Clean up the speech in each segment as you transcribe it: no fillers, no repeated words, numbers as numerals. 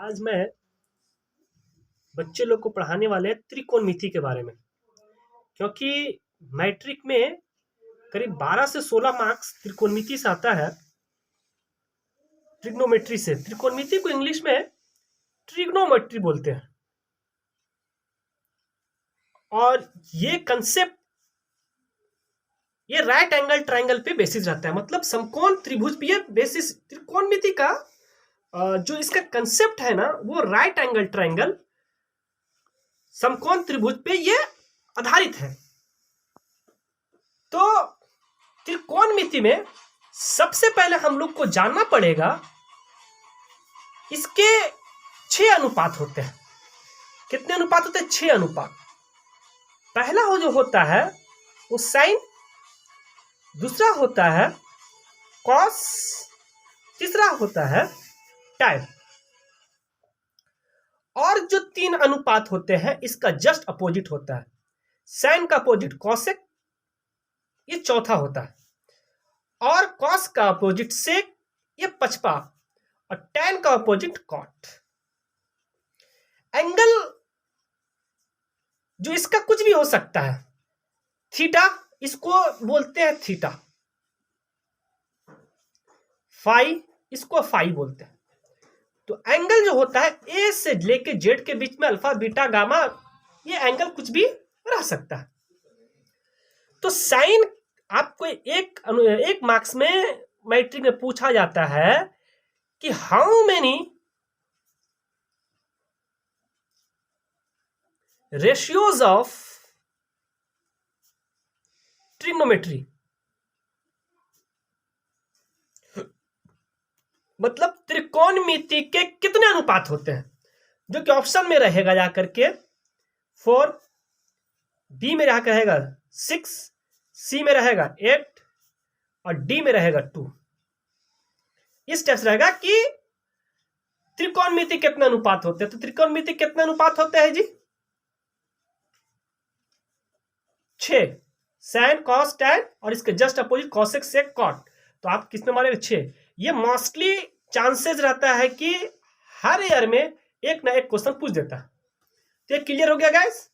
आज मैं बच्चे लोग को पढ़ाने वाले त्रिकोणमिति के बारे में, क्योंकि मैट्रिक में करीब 12 से 16 मार्क्स त्रिकोणमिति से आता है। ट्रिग्नोमेट्री से, त्रिकोणमिति को इंग्लिश में ट्रिग्नोमेट्री बोलते हैं। और ये कंसेप्ट ये राइट एंगल ट्रायंगल पे बेसिस रहता है, मतलब समकोण त्रिभुज पे बेसिस। त्रिकोणमिति का जो इसका कंसेप्ट है ना, वो राइट एंगल ट्रायंगल समकोण त्रिभुज पे ये आधारित है। तो त्रिकोणमिति में सबसे पहले हम लोग को जानना पड़ेगा, इसके 6 अनुपात होते हैं। कितने अनुपात होते हैं? 6 अनुपात। पहला हो जो होता है वो साइन, दूसरा होता है कॉस, तीसरा होता है टैन। और जो 3 अनुपात होते हैं इसका जस्ट अपोजिट होता है। साइन का अपोजिट कॉसेक, ये चौथा होता है। और कॉस का अपोजिट सेक, ये 5वां। और टैन का अपोजिट कॉट। एंगल जो इसका कुछ भी हो सकता है। थीटा, इसको बोलते हैं थीटा। फाई, इसको फाई बोलते हैं। तो एंगल जो होता है ए से लेके जेड के बीच में, अल्फा बीटा गामा, ये एंगल कुछ भी रह सकता है। तो साइन आपको एक मार्क्स में मैट्रिक में पूछा जाता है कि how many ratios of trigonometry, मतलब त्रिकोणमिति के कितने अनुपात होते हैं, जो कि ऑप्शन में रहेगा जाकर के 4, बी में रहेगा 6, सी में रहेगा 8 और डी में रहेगा 2। इस टाइप से रहेगा कि त्रिकोणमिति कितने अनुपात होते हैं। तो त्रिकोणमिति कितने अनुपात होते हैं जी? 6। साइन कॉस टैन और इसके just opposite cosec sec cot. तो आप किसमें मारेंगे? 6। ये मोस्टली चांसेस रहता है कि हर ईयर में एक ना एक क्वेश्चन पूछ देता है। तो ये क्लियर हो गया गाइस।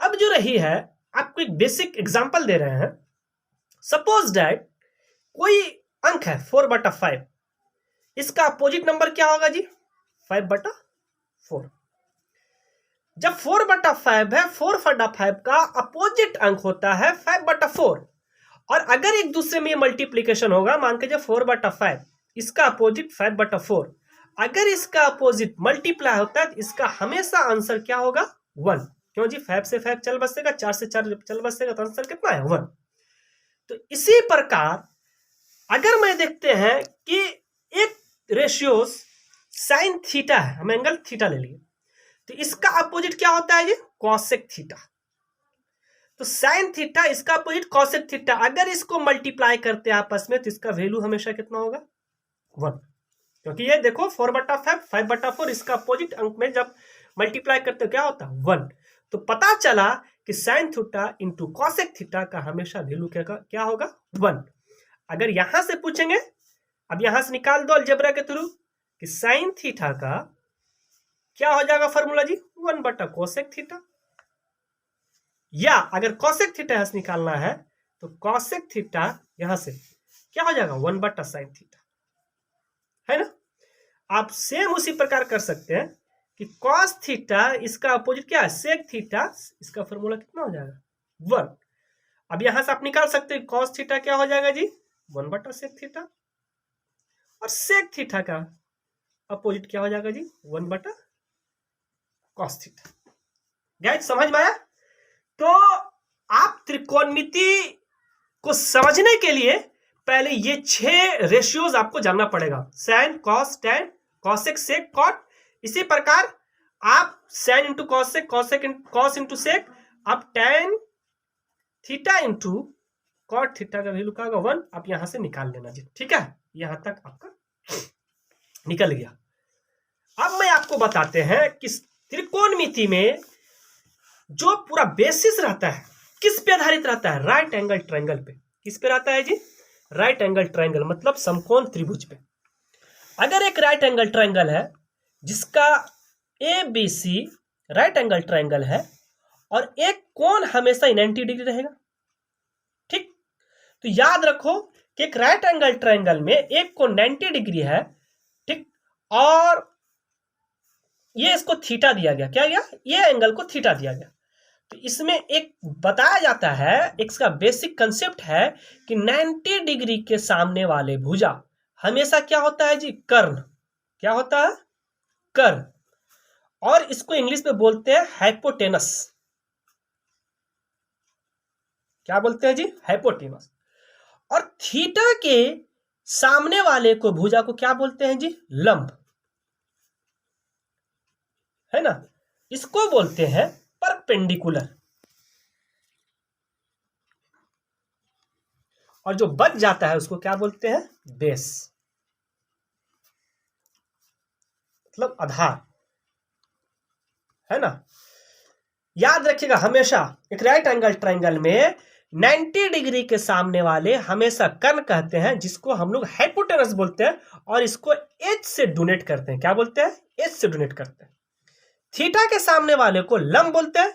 अब जो रही है, आपको एक बेसिक एग्जांपल दे रहे हैं। सपोज दैट कोई अंक है 4/5, इसका अपोजिट नंबर क्या होगा जी? 5/4। जब 4/5 है, 4/5 का अपोजिट अंक होता है 5/4। और अगर एक दूसरे में मल्टीप्लीकेशन होगा, मान के जब 4/5, इसका अपोजिट 5/4, अगर इसका अपोजिट मल्टीप्लाई होता है तो इसका हमेशा आंसर क्या होगा? 1। क्यों जी? 5 से 5 चल बसेगा, 4 से 4 चल बसेगा, तो आंसर कितना है? 1। तो इसी प्रकार अगर मैं देखते हैं कि एक रेशियोज साइन थीटा है, हम एंगल थीटा ले लिए, तो इसका अपोजिट क्या होता है जी? Cosec theta. तो साइन थीटा, इसका अपोजिट कॉसेक थीटा। अगर इसको मल्टीप्लाई करते हैं आपस में तो इसका वैल्यू हमेशा कितना होगा? 1। क्योंकि ये देखो 4/5, 5/4, इसका अपोजिट अंक में जब मल्टीप्लाई करते हो क्या होता है? 1। तो पता चला कि sine theta into cosec theta का हमेशा वैल्यू क्या होगा? 1। अगर यहां से पूछेंगे, अब यहां से निकाल दो अलजेब्रा के थ्रू कि साइन थीटा का क्या हो जाएगा फॉर्मूला जी? 1/कोसेक थीटा। या अगर कॉसेक थीटा यहां से निकालना है तो कॉसेक थीटा यहां से क्या हो जाएगा? 1/साइन थीटा, है ना। आप सेम उसी प्रकार कर सकते हैं कि कॉस थीटा, इसका अपोजिट क्या है? Sec theta. इसका फॉर्मूला कितना हो जाएगा? 1। अब यहां से आप निकाल सकते हैं कॉस थीटा क्या हो जाएगा जी? 1/सेक थीटा। और सेक थीटा का अपोजिट क्या हो जाएगा जी? 1/कॉस थीटा। गाइस समझ में आया? तो आप त्रिकोणमिति को समझने के लिए पहले ये 6 रेशियोज आपको जानना पड़ेगा। Sine, cos, tan, cosec, sec, cot. इसी प्रकार आप sine into cosec, cos into sec, आप tan theta into cot theta का वैल्यू क्या होगा? 1। आप यहां से निकाल लेना जी, ठीक है। यहां तक आपका निकल गया। अब मैं आपको बताते हैं कि त्रिकोणमिति में जो पूरा बेसिस रहता है किस पे आधारित रहता है? राइट एंगल ट्रायंगल पे। किस पे रहता है जी? राइट एंगल ट्रायंगल, मतलब समकोण त्रिभुज पे। अगर एक राइट एंगल ट्रायंगल है जिसका ABC राइट एंगल ट्रायंगल है और एक कोण हमेशा 90 डिग्री रहेगा। ठीक, तो याद रखो कि एक राइट एंगल ट्रायंगल में एक कोण 90 डिग्री है। ठीक, और ये इसको थीटा दिया गया, क्या गया, ये एंगल को थीटा दिया गया। तो इसमें एक बताया जाता है, इसका बेसिक कंसेप्ट है कि 90 डिग्री के सामने वाले भुजा हमेशा क्या होता है जी, कर्ण। क्या होता है, कर्ण। और इसको इंग्लिश में बोलते हैं हाइपोटेनस। क्या बोलते हैं जी, हाइपोटेनस। और थीटा के सामने वाले को भुजा को क्या बोलते हैं जी, लंब, है ना। इसको बोलते हैं परपेंडिकुलर। और जो बच जाता है उसको क्या बोलते हैं, बेस, मतलब आधार, है ना। याद रखिएगा हमेशा एक राइट एंगल ट्रायंगल में 90 डिग्री के सामने वाले हमेशा कर्ण कहते हैं, जिसको हम लोग हाइपोटेनस बोलते हैं, और इसको एच से डोनेट करते हैं। क्या बोलते हैं, एच से डोनेट करते हैं। थीटा के सामने वाले को लंब बोलते हैं,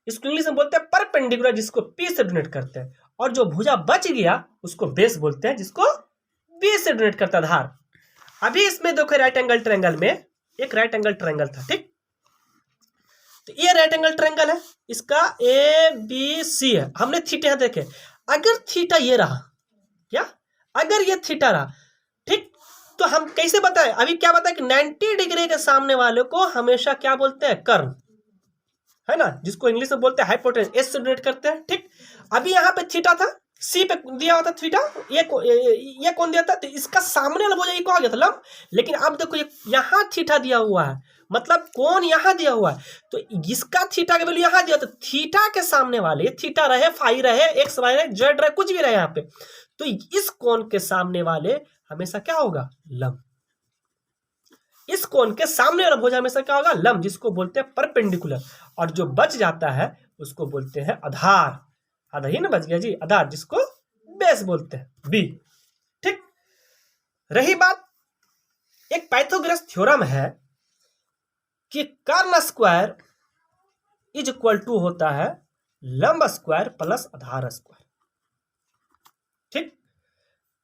इसको इंग्लिश में बोलते हैं परपेंडिकुलर, जिसको पी से डोनेट करते हैं। और जो भुजा बच गया उसको बेस बोलते हैं, जिसको बी से डोनेट करता है, आधार। अभी इसमें देखो राइट एंगल ट्रायंगल में एक राइट एंगल ट्रायंगल था। ठीक, तो ये राइट एंगल ट्रायंगल है, इसका ABC है। हमने थीटा यहां देखे, अगर थीटा ये रहा, क्या, अगर ये थीटा रहा, ठीक, तो हम कैसे बताएं, अभी क्या बताएं कि 90 डिग्री के सामने वाले को हमेशा क्या बोलते हैं, कर्ण, है ना, जिसको इंग्लिश में बोलते हैं हाइपोटेनस, एस से डोनेट करते हैं। ठीक, अभी यहाँ पे थीटा था, सी पे दिया हुआ था थीटा, ये कौन दिया था, तो इसका सामने वाला भुजा ये आ गया था लंब। लेकिन अब देखो यहाँ थीटा दिया हुआ है, मतलब कौन यहाँ दिया हुआ है, तो इसका थीटा का वैल्यू यहाँ दिया, तो थीटा के सामने वाले, थीटा रहे, फाई रहे, एक्स वाई रहे, जेड रहे, कुछ भी रहे यहाँ पे, तो इस कोण के सामने वाले हमेशा क्या होगा, लंब। इस कोण के सामने वाला भुजा हमेशा क्या होगा, लंब, जिसको बोलते हैं परपेंडिकुलर। और जो बच जाता है उसको बोलते हैं आधार। आधा ही ना बच गया जी, आधार, जिसको बेस बोलते हैं, बी। ठीक, रही बात, एक पाइथागोरस थ्योरम है कि कर्ण स्क्वायर इज इक्वल टू होता है लंब स्क्वायर प्लस आधार स्क्वायर। ठीक,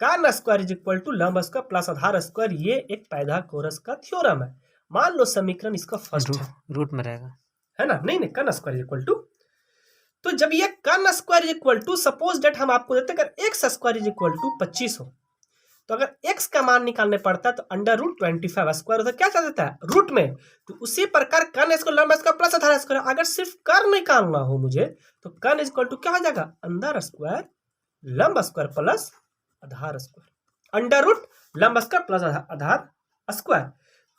कर्ण स्क्वायर इज इक्वल टू लंब स्क्वायर प्लस आधार स्क्वायर, ये एक पाइथागोरस का थ्योरम है। मान लो समीकरण इसका फर्स्ट है, रूट में रहेगा, है ना, नहीं कर्ण स्क्वायर इज इक्वल टू, तो जब ये कर्ण square is equal to, suppose that हम आपको देते हैं अगर x square is equal to 25 हो, तो अगर एक्स का मान निकालने पड़ता है तो अंडर रूट 25 स्क्वायर होता है, क्या देता है, रूट में। तो उसी प्रकार कर्ण स्क्वायर लंब स्क्वायर प्लस आधार स्क्वायर, अगर सिर्फ कर्ण निकालना हो मुझे तो कर्ण इज इक्वल टू क्या हो जाएगा, अंडर स्क्वायर लंब स्क्वायर प्लस आधार स्क्वायर, अंडर रूट लंब स्क्वायर प्लस आधार स्क्वायर।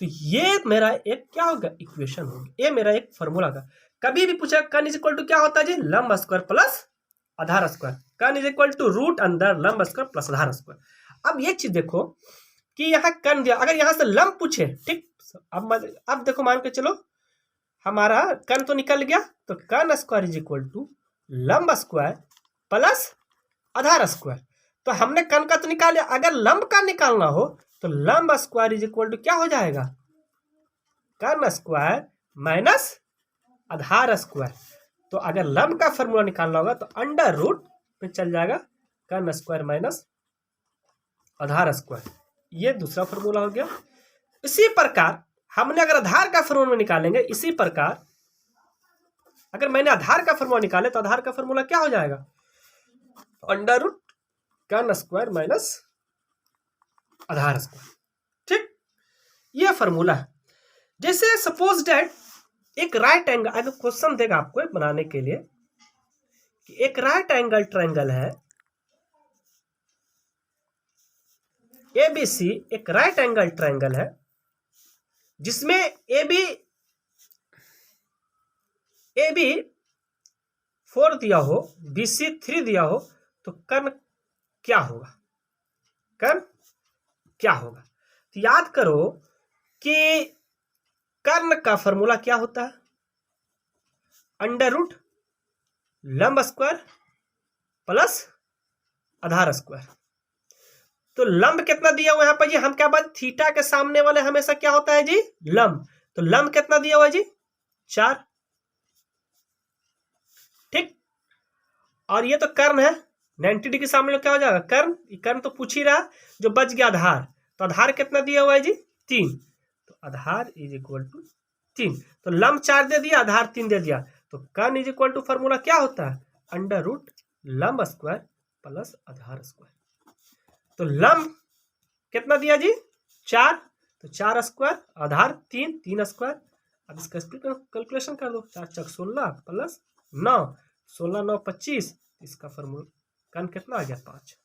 तो ये मेरा एक क्या होगा, इक्वेशन होगी, ये मेरा एक फॉर्मूला का। कभी भी पूछा कर्ण इज इक्वल टू क्या होता है जी, लंब स्क्वायर प्लस आधार स्क्वायर, कर्ण is equal to root under लंब स्क्वायर प्लस आधार स्क्वायर। अब ये चीज देखो कि यहाँ कर्ण दिया, अगर यहाँ से लंब पूछे, ठीक, अब देखो मान के चलो हमारा कर्ण तो निकल गया, तो कर्ण स्क्वायर इज इक्वल टू लंब स्क्वायर प्लस आधार स्क्वायर। तो हमने कर्ण का तो निकाल लिया, अगर लंब का निकालना हो तो लंब स्क्वायर इज इक्वल टू क्या हो जाएगा, कर्ण स्क्वायर माइनस आधार स्क्वायर। तो अगर लंब का फॉर्मूला निकालना होगा तो अंडर रूट पे चल जाएगा कर्ण स्क्वायर माइनस आधार स्क्वायर, ये दूसरा फॉर्मूला हो गया। इसी प्रकार हमने अगर आधार का फॉर्मूला निकालेंगे, इसी प्रकार अगर मैंने आधार का फॉर्मूला निकाले तो आधार का फॉर्मूला क्या हो जाएगा, अंडर रूट कर्ण स्क्वायर माइनस आधार स्क्वायर। ठीक, ये फॉर्मूला है। जैसे सपोज डेट एक राइट एंगल, अगर क्वेश्चन देगा आपको बनाने के लिए कि एक राइट एंगल ट्रायंगल है ABC, एक राइट एंगल ट्रायंगल है जिसमें AB 4 दिया हो, BC 3 दिया हो, तो कर्ण क्या होगा, कर्ण क्या होगा। तो याद करो कि कर्ण का फॉर्मूला क्या होता है, अंडर रूट लंब स्क्वायर प्लस आधार स्क्वायर। तो लंब कितना दिया हुआ यहाँ पर जी, हम क्या बात, थीटा के सामने वाले हमेशा क्या होता है जी, लंब। तो लंब कितना दिया हुआ है जी? 4। ठीक, और ये तो कर्ण है, 90 डिग्री सामने क्या हो जाएगा? कर्ण। कर्ण तो पूछ ही रहा, जो बच गया आधार, तो आधार कितना दिया हुआ है जी? 3। तो आधार इज इक्वल टू 3। तो लंब 4 दे दिया, आधार 3 दे दिया, तो कर्ण इज इक्वल टू फॉर्मूला क्या होता है? अंडर रूट लंब स्क्वायर प्लस आधार स्क्वायर। तो लंब कितना दिया जी? 4, तो 4 स्क्वायर, आधार 3, 3 स्क्वायर। अब इसका स्प्लिट कैलकुलेशन कर दो, 4 चक 16 प्लस 9, 16 9 25, इसका फॉर्मूला कर्ण कितना आ गया? 5।